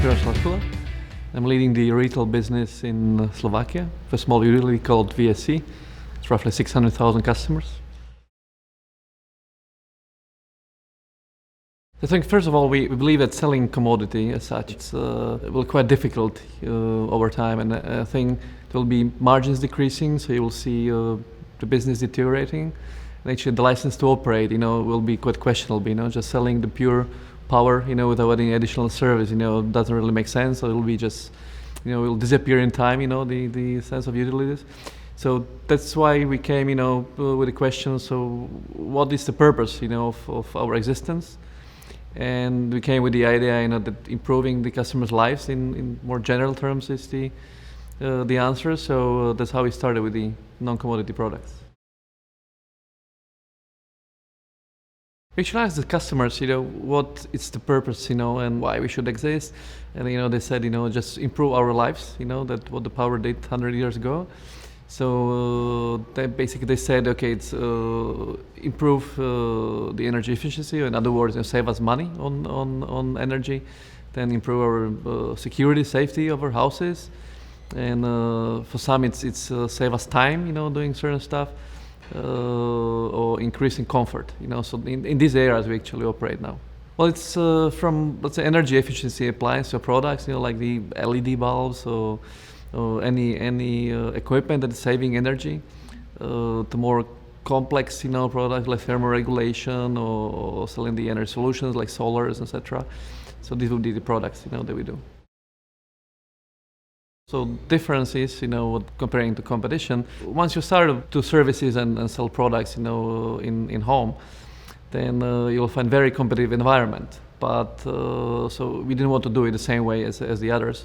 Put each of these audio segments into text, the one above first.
Miroslav Kulia. I'm leading the retail business in Slovakia for a small utility called VSE. It's roughly 600,000 customers. I think first of all, we believe that selling commodity as such, it's will be quite difficult over time, and I think there will be margins decreasing, so you will see the business deteriorating. And actually, the license to operate, will be quite questionable. Just selling the pure power, without any additional service, doesn't really make sense. So it will be just, it will disappear in time. The sense of utilities. So that's why we came, with the question. So what is the purpose, of our existence? And we came with the idea, that improving the customers' lives in more general terms is the answer. So that's how we started with the non-commodity products. We actually asked the customers, what is the purpose, and why we should exist. And, they said, just improve our lives, that what the power did 100 years ago. So they said, okay, it's improve the energy efficiency. In other words, save us money on energy. Then improve our security, safety of our houses. And for some, it's save us time, doing certain stuff. Or increasing comfort, so in these areas we actually operate now. Well, it's from, let's say, energy efficiency appliance or products, like the LED bulbs or any equipment that is saving energy, to more complex, products like thermoregulation or selling the energy solutions like solars, etc. So these would be the products, that we do. So difference is, comparing to competition, once you start to services and sell products, in home, then you'll find very competitive environment. But so we didn't want to do it the same way as the others.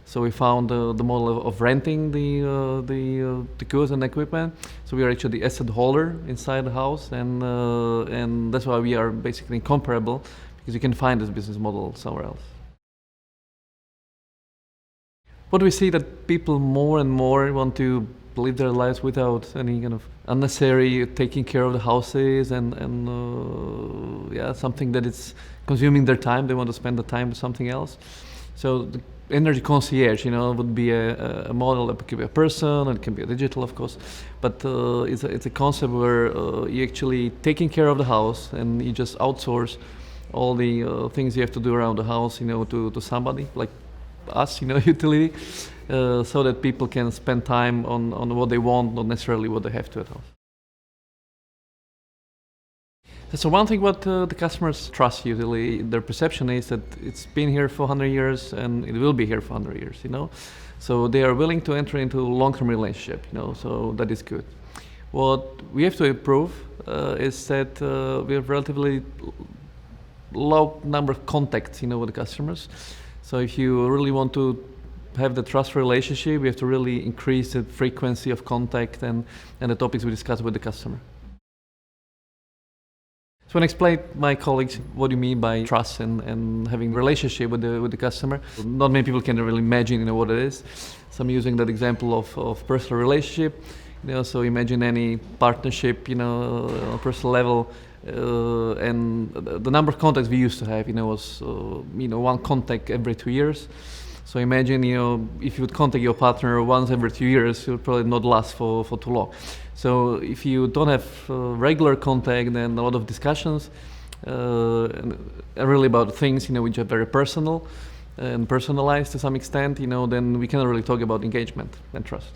So we found the model of renting the goods and equipment. So we are actually the asset holder inside the house, and that's why we are basically incomparable, because you can find this business model somewhere else. What we see that people more and more want to live their lives without any kind of unnecessary taking care of the houses and something that is consuming their time. They want to spend the time with something else. So the energy concierge, would be a model. It can be a person, it can be a digital, of course, but it's a concept where you actually taking care of the house and you just outsource all the things you have to do around the house, to somebody like us, utility, so that people can spend time on what they want, not necessarily what they have to at home. So one thing what the customers trust usually, their perception is that it's been here for 100 years and it will be here for 100 years, So they are willing to enter into a long-term relationship, so that is good. What we have to improve is that we have relatively low number of contacts, with the customers. So if you really want to have the trust relationship, we have to really increase the frequency of contact and the topics we discuss with the customer. So when I explain my colleagues what do you mean by trust and having a relationship with the customer, not many people can really imagine what it is. So I'm using that example of personal relationship. So imagine any partnership, on a personal level. And the number of contacts we used to have, was one contact every 2 years. So imagine, if you would contact your partner once every 2 years, it would probably not last for too long. So if you don't have regular contact, then a lot of discussions, and really about things, which are very personal and personalized to some extent, then we cannot really talk about engagement and trust.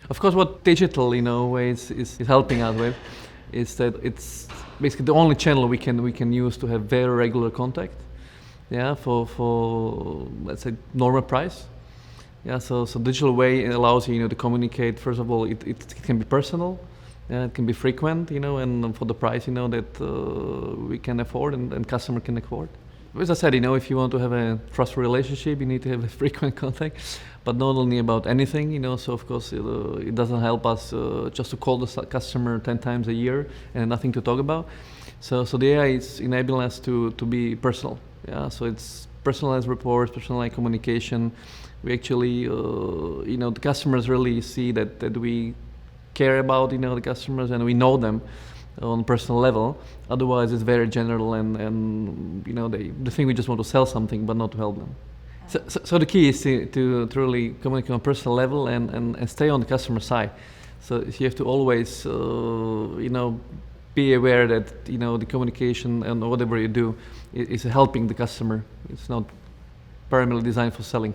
Of course, what digital, is helping us with is that it's basically the only channel we can use to have very regular contact. For let's say normal price. So digital way allows you, to communicate. First of all, it can be personal, it can be frequent, and for the price, that we can afford and customer can afford. As I said, if you want to have a trustful relationship, you need to have a frequent contact, but not only about anything, so of course it doesn't help us just to call the customer 10 times a year and nothing to talk about. So the AI is enabling us to be personal. So it's personalized reports, personalized communication. We actually, the customers really see that we care about, the customers and we know them. on personal level. Otherwise, it's very general, and they think we just want to sell something, but not to help them. So the key is to really communicate on a personal level and stay on the customer side. So you have to always, be aware that the communication and whatever you do is helping the customer. It's not primarily designed for selling.